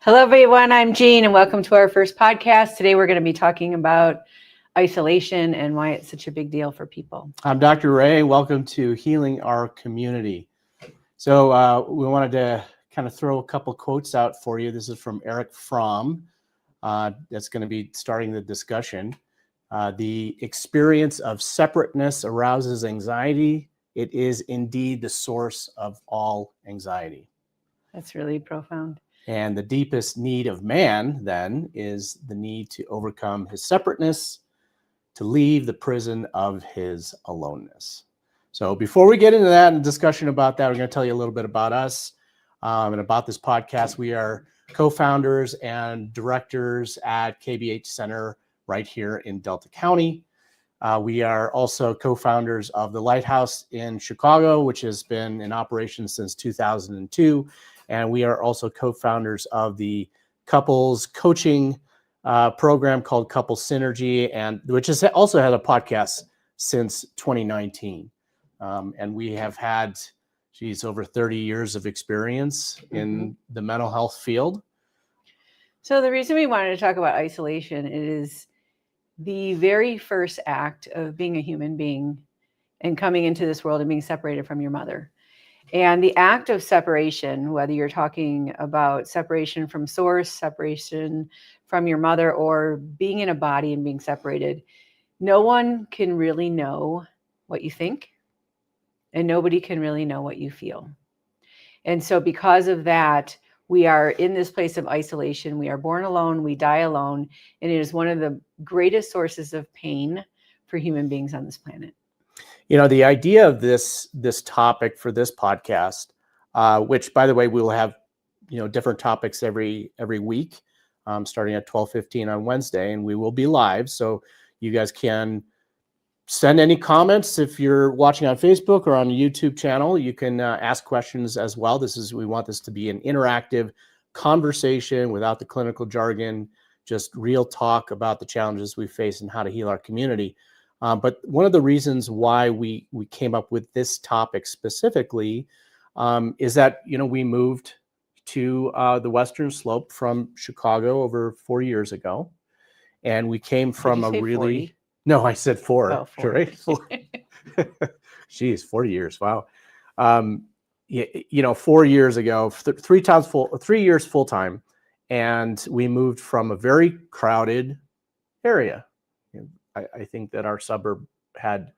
Hello, everyone. I'm Jean, and welcome to our first podcast. Today, we're going to be talking about isolation and why it's such a big deal for people. I'm Dr. Ray. Welcome to Healing Our Community. So we wanted to kind of throw a couple quotes out for you. This is from Eric Fromm. That's going to be starting the discussion. The experience of separateness arouses anxiety. It is indeed the source of all anxiety. That's really profound. And the deepest need of man, then, is the need to overcome his separateness, to leave the prison of his aloneness. So before we get into that and discussion about that, we're going to tell you a little bit about us and about this podcast. We are co-founders and directors at KBH Center right here in Delta County. We are also co-founders of the Lighthouse in Chicago, which has been in operation since 2002. And we are also co-founders of the couples coaching program called Couple Synergy, and which has also had a podcast since 2019. And we have had, over 30 years of experience in the mental health field. So the reason we wanted to talk about isolation is the very first act of being a human being and coming into this world and being separated from your mother. And the act of separation, whether you're talking about separation from source, separation from your mother, or being in a body and being separated, no one can really know what you think, and nobody can really know what you feel. And so because of that, we are in this place of isolation. We are born alone, we die alone, and it is one of the greatest sources of pain for human beings on this planet. You know, the idea of this topic for this podcast, which, by the way, we will have, different topics every week, starting at 12:15 on Wednesday, and we will be live. So you guys can send any comments if you're watching on Facebook or on the YouTube channel. You can ask questions as well. We want this to be an interactive conversation without the clinical jargon, just real talk about the challenges we face and how to heal our community. But one of the reasons why we came up with this topic specifically is that, we moved to the Western Slope from Chicago over 4 years ago. And we came from a really... 40? No, I said 4. Oh, 4. Right? 4. Geez, 4 years. Wow. 4 years ago, 3 years full time. And we moved from a very crowded area. I think that our suburb had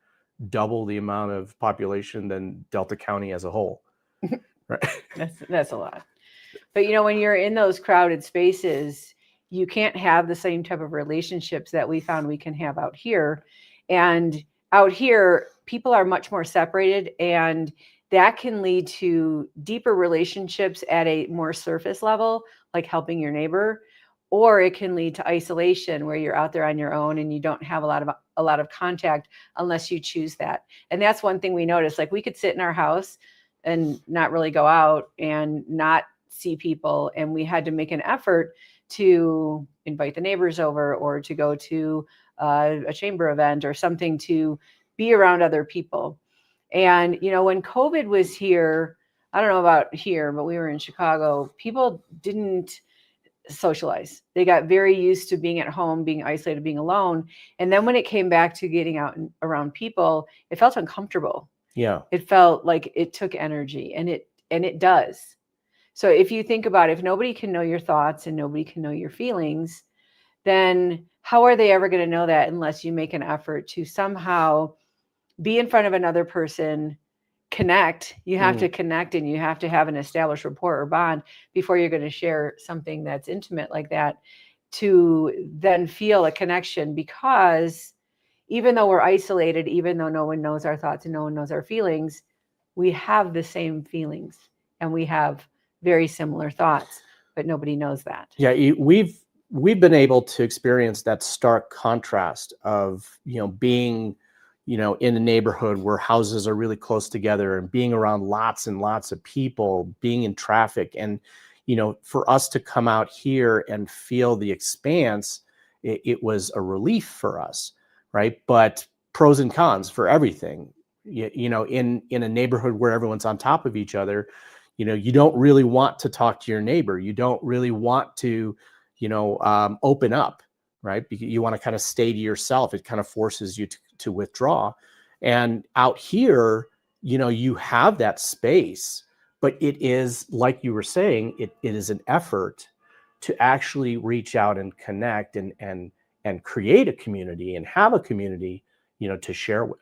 double the amount of population than Delta County as a whole. Right? That's a lot. But when you're in those crowded spaces, you can't have the same type of relationships that we found we can have out here. And out here, people are much more separated, and that can lead to deeper relationships at a more surface level, like helping your neighbor. Or it can lead to isolation, where you're out there on your own and you don't have a lot of contact unless you choose that. And that's one thing we noticed. Like, we could sit in our house and not really go out and not see people. And we had to make an effort to invite the neighbors over, or to go to a chamber event or something, to be around other people. And, when COVID was here, I don't know about here, but we were in Chicago, people didn't socialize. They got very used to being at home, being isolated, being alone. And then when it came back to getting out and around people, it felt uncomfortable. Yeah. It felt like it took energy, and it does. So if you think about it, if nobody can know your thoughts and nobody can know your feelings, then how are they ever going to know that unless you make an effort to somehow be in front of another person, connect? You have to connect, and you have to have an established rapport or bond before you're going to share something that's intimate like that, to then feel a connection. Because even though we're isolated, even though no one knows our thoughts and no one knows our feelings, we have the same feelings and we have very similar thoughts, but nobody knows that. Yeah, we've been able to experience that stark contrast of, being in a neighborhood where houses are really close together, and being around lots and lots of people, being in traffic. And, for us to come out here and feel the expanse, it was a relief for us, right? But pros and cons for everything. In a neighborhood where everyone's on top of each other, you don't really want to talk to your neighbor. You don't really want to, open up, right? Because you want to kind of stay to yourself. It kind of forces you to withdraw. And out here, you have that space, but it is, like you were saying, it is an effort to actually reach out and connect and create a community and have a community, to share with.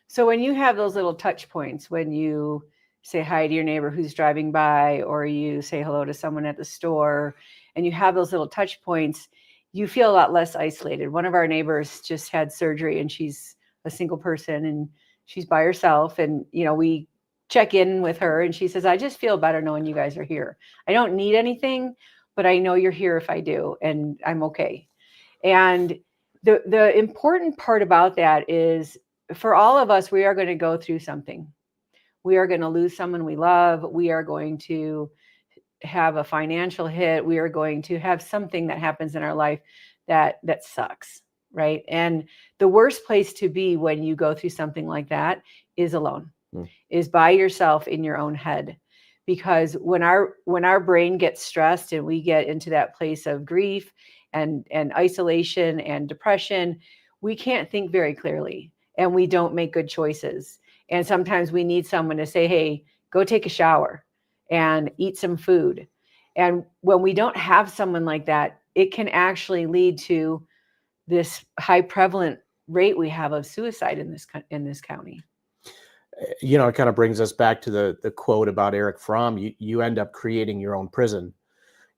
So when you have those little touch points, when you say hi to your neighbor who's driving by, or you say hello to someone at the store, and you have those little touch points, you feel a lot less isolated. One of our neighbors just had surgery, and she's a single person, and she's by herself. And, we check in with her, and she says, I just feel better knowing you guys are here. I don't need anything, but I know you're here if I do, and I'm okay. And the important part about that is, for all of us, we are going to go through something. We are going to lose someone we love. We are going to have a financial hit. We are going to have something that happens in our life that sucks, right? And the worst place to be when you go through something like that is alone, is by yourself in your own head. Because when our brain gets stressed and we get into that place of grief and isolation and depression, we can't think very clearly, and we don't make good choices. And sometimes we need someone to say, hey, go take a shower and eat some food. And when we don't have someone like that, it can actually lead to this high prevalent rate we have of suicide in this county. It kind of brings us back to the quote about Eric Fromm. You end up creating your own prison,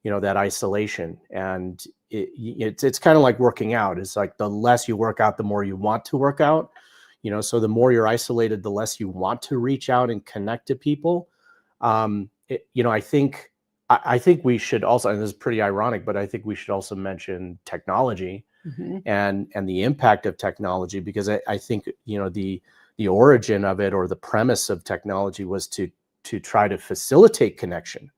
that isolation. And it's kind of like working out. It's like the less you work out, the more you want to work out. So the more you're isolated, the less you want to reach out and connect to people. I think we should also, and this is pretty ironic, but I think we should also mention technology and the impact of technology, because I think, the origin of it, or the premise of technology, was to try to facilitate connection.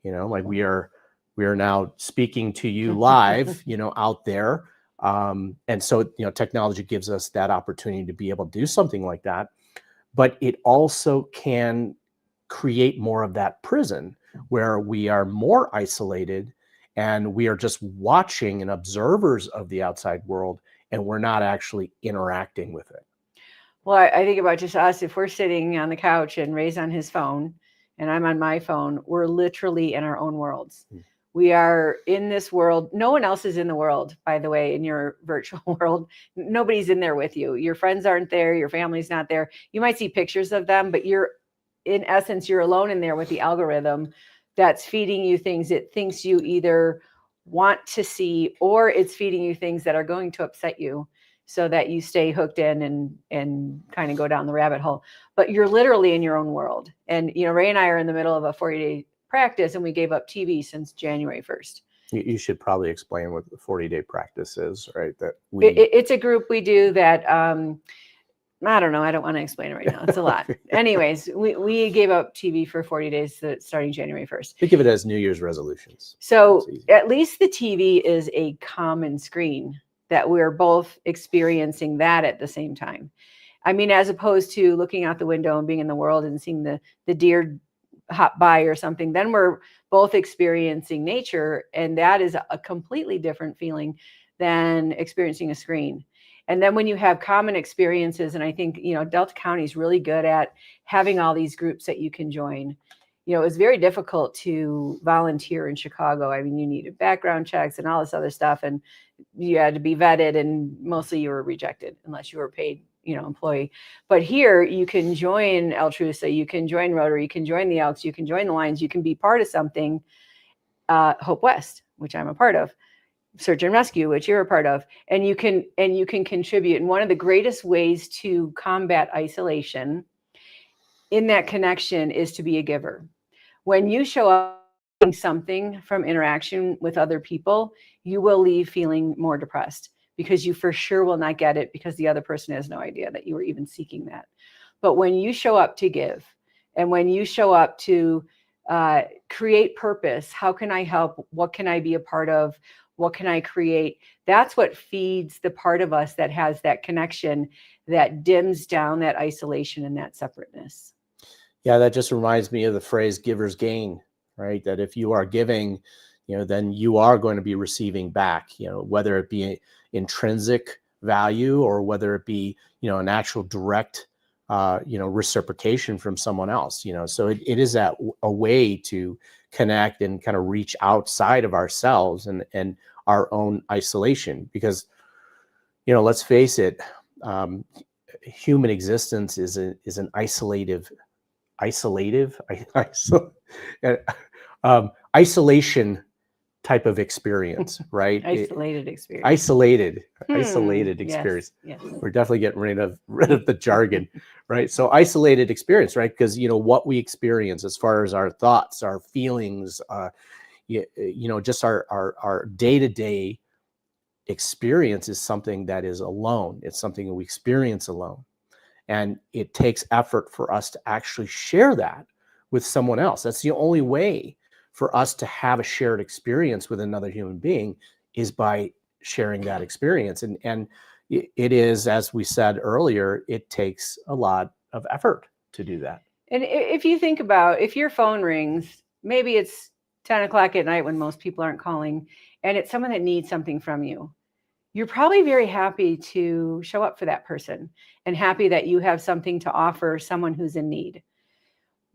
Like we are now speaking to you live, out there. And so, technology gives us that opportunity to be able to do something like that, but it also can create more of that prison where we are more isolated and we are just watching and observers of the outside world, and we're not actually interacting with it. Well, I think about just us. If we're sitting on the couch and Ray's on his phone and I'm on my phone, we're literally in our own worlds. We are in this world. No one else is in the world, by the way, in your virtual world. Nobody's in there with you. Your friends aren't there. Your family's not there. You might see pictures of them, but in essence, you're alone in there with the algorithm that's feeding you things it thinks you either want to see, or it's feeding you things that are going to upset you, so that you stay hooked in and kind of go down the rabbit hole. But you're literally in your own world. And, Ray and I are in the middle of a 40-day practice, and we gave up TV since January 1st. You should probably explain what the 40-day practice is, right? It's a group we do that, I don't know. I don't want to explain it right now. It's a lot. Anyways, we gave up TV for 40 days starting January 1st. Think of it as New Year's resolutions. So at least the TV is a common screen, that we're both experiencing that at the same time. I mean, as opposed to looking out the window and being in the world and seeing the deer hop by or something, then we're both experiencing nature. And that is a completely different feeling than experiencing a screen. And then when you have common experiences, and I think, Delta County is really good at having all these groups that you can join. It was very difficult to volunteer in Chicago. I mean, you needed background checks and all this other stuff, and you had to be vetted, and mostly you were rejected unless you were paid, employee. But here you can join Altrusa, you can join Rotary, you can join the Elks, you can join the Lions, you can be part of something, Hope West, which I'm a part of, Search and Rescue, which you're a part of, and you can contribute. And one of the greatest ways to combat isolation in that connection is to be a giver. When you show up something from interaction with other people, you will leave feeling more depressed, because you for sure will not get it, because the other person has no idea that you were even seeking that. But when you show up to give, and when you show up to create purpose, how can I help? What can I be a part of? What can I create? That's what feeds the part of us that has that connection, that dims down that isolation and that separateness. Yeah, that just reminds me of the phrase "givers gain," right? That if you are giving, then you are going to be receiving back. Whether it be intrinsic value or whether it be an actual direct reciprocation from someone else. So it is a way to connect and kind of reach outside of ourselves and our own isolation, because let's face it, human existence is an isolation type of experience, right? Isolated experience. Isolated experience. Yes. We're definitely getting rid of the jargon, right? So isolated experience, right? Because what we experience as far as our thoughts, our feelings, just our day-to-day experience is something that is alone. It's something that we experience alone. And it takes effort for us to actually share that with someone else. That's the only way for us to have a shared experience with another human being, is by sharing that experience. And it is, as we said earlier, it takes a lot of effort to do that. And if you think about, if your phone rings, maybe it's 10 o'clock at night when most people aren't calling, and it's someone that needs something from you, you're probably very happy to show up for that person and happy that you have something to offer someone who's in need.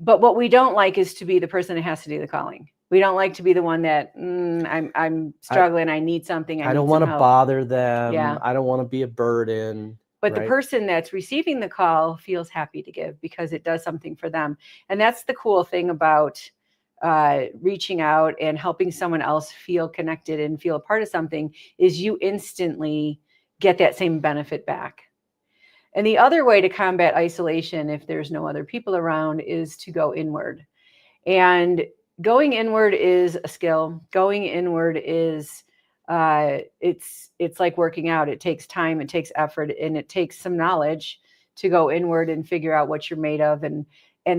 But what we don't like is to be the person that has to do the calling. We don't like to be the one that I'm struggling. I need something. I don't want to bother them. Yeah. I don't want to be a burden. But the person that's receiving the call feels happy to give because it does something for them. And that's the cool thing about reaching out and helping someone else feel connected and feel a part of something, is you instantly get that same benefit back. And the other way to combat isolation, if there's no other people around, is to go inward. And going inward is a skill. Going inward is it's like working out. It takes time, it takes effort, and it takes some knowledge to go inward and figure out what you're made of, and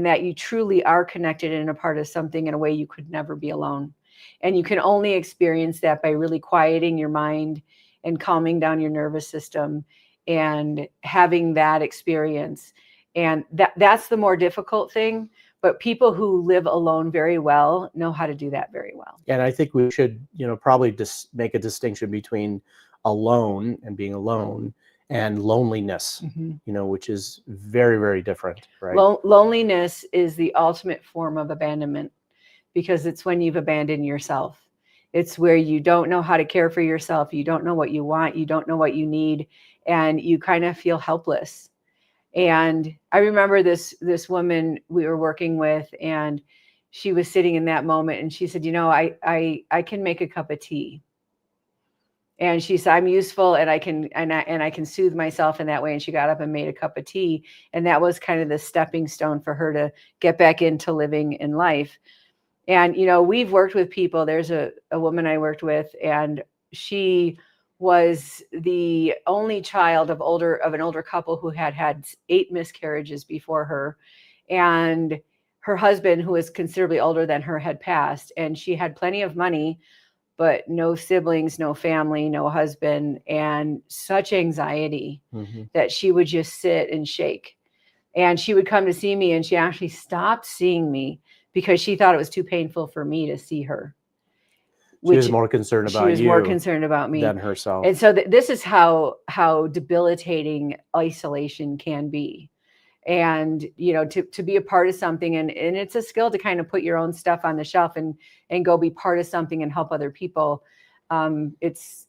that you truly are connected and a part of something in a way you could never be alone. And you can only experience that by really quieting your mind and calming down your nervous system and having that experience. And that's the more difficult thing. But people who live alone very well know how to do that very well. And I think we should, probably just make a distinction between alone and being alone and loneliness, which is very, very different, right? Loneliness is the ultimate form of abandonment, because it's when you've abandoned yourself. It's where you don't know how to care for yourself. You don't know what you want. You don't know what you need. And you kind of feel helpless. And I remember this woman we were working with, and she was sitting in that moment, and she said, I can make a cup of tea. And she said, I'm useful, and I can soothe myself in that way. And she got up and made a cup of tea. And that was kind of the stepping stone for her to get back into living in life. And, we've worked with people. There's a woman I worked with, and she was the only child of an older couple who had 8 miscarriages before her. And her husband, who was considerably older than her, had passed. And she had plenty of money, but no siblings, no family, no husband, and such anxiety that she would just sit and shake. And she would come to see me, and she actually stopped seeing me because she thought it was too painful for me to see her. She was more concerned about me than herself. And so this is how debilitating isolation can be. And, to be a part of something, and it's a skill to kind of put your own stuff on the shelf and go be part of something and help other people. It's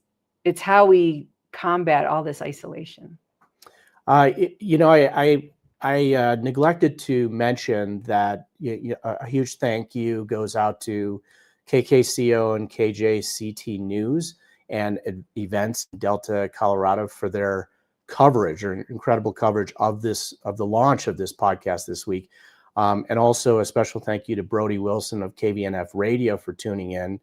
how we combat all this isolation. I neglected to mention that a huge thank you goes out to KKCO and KJCT News and Events in Delta, Colorado, for their coverage, or incredible coverage of the launch of this podcast this week. And also a special thank you to Brody Wilson of KVNF Radio for tuning in.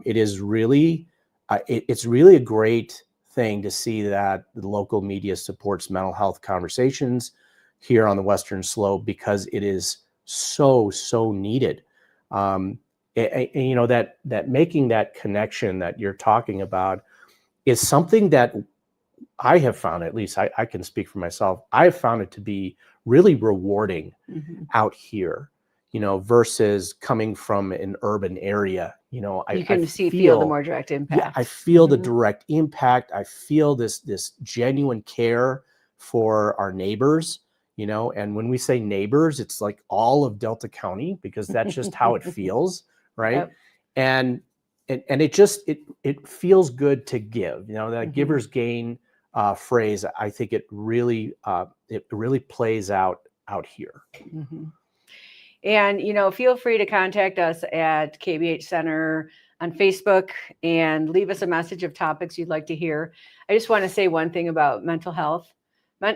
It's really a great thing to see that the local media supports mental health conversations here on the Western Slope, because it is so needed. That making that connection that you're talking about is something that I have found, at least I can speak for myself, I've found it to be really rewarding out here, versus coming from an urban area. You can feel the more direct impact. Yeah, I feel the direct impact. I feel this genuine care for our neighbors, and when we say neighbors, it's like all of Delta County, because that's just how it feels, right? Yep. And it feels good to give, that givers gain phrase. I think it really plays out here. And feel free to contact us at KBH Center on Facebook and leave us a message of topics you'd like to hear. I just want to say one thing about mental health.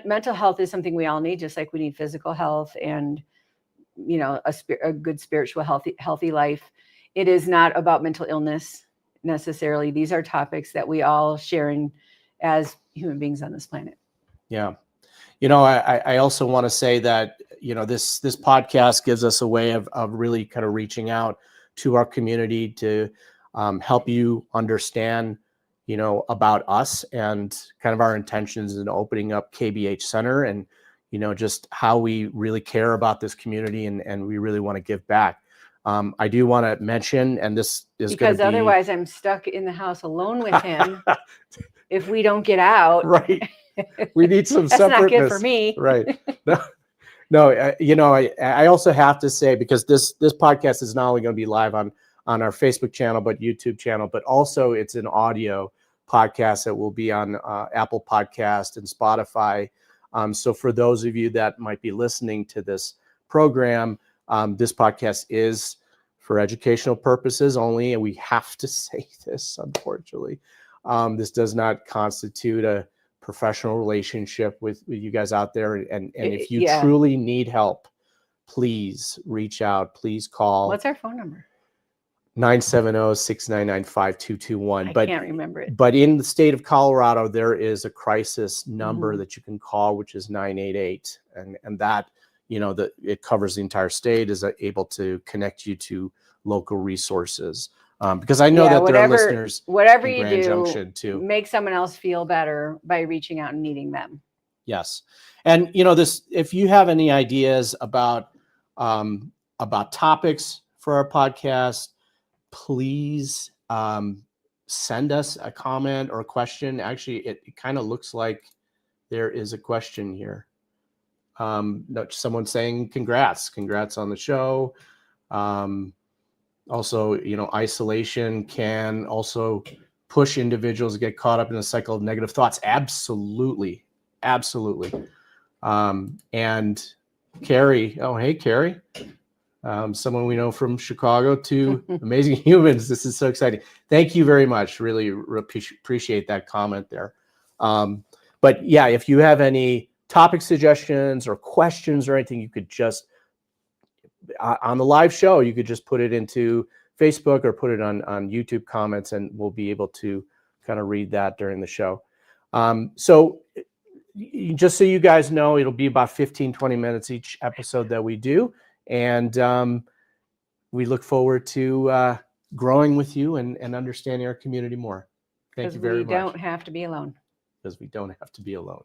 Mental health is something we all need, just like we need physical health and a good spiritual healthy life. It is not about mental illness necessarily. These are topics that we all share in as human beings on this planet. Yeah. I also want to say that, this podcast gives us a way of really kind of reaching out to our community to help you understand, about us and kind of our intentions in opening up KBH Center, and, just how we really care about this community, and we really want to give back. I do want to mention, and this is because otherwise I'm stuck in the house alone with him if we don't get out. Right. We need some That's separateness. not good for me. Right. No, I also have to say, because this podcast is not only going to be live on our Facebook channel, but YouTube channel, but also it's an audio podcast that will be on Apple Podcast and Spotify. So for those of you that might be listening to this program, this podcast is for educational purposes only, and we have to say this, unfortunately. This does not constitute a professional relationship with you guys out there. And if you truly need help, please reach out. Please call. What's our phone number? 970-699-5221. I can't remember it. But in the state of Colorado, there is a crisis number that you can call, which is 988. And that, it covers the entire state, is able to connect you to local resources. Because I know that there are listeners whatever in you Grand do, Junction too. Make someone else feel better by reaching out and meeting them. Yes. And, if you have any ideas about topics for our podcast, please send us a comment or a question. Actually, it kind of looks like there is a question here. Someone saying congrats on the show. Also, isolation can also push individuals to get caught up in a cycle of negative thoughts. Absolutely. And Carrie, hey, Carrie, someone we know from Chicago, to Amazing Humans. This is so exciting. Thank you very much. Really appreciate that comment there. But yeah, if you have any topic suggestions or questions or anything, you could just, on the live show, you could just put it into Facebook or put it on YouTube comments, and we'll be able to kind of read that during the show. So just so you guys know, it'll be about 15-20 minutes each episode that we do. And we look forward to growing with you and understanding our community more. Thank you very much. Because we don't have to be alone. Because we don't have to be alone.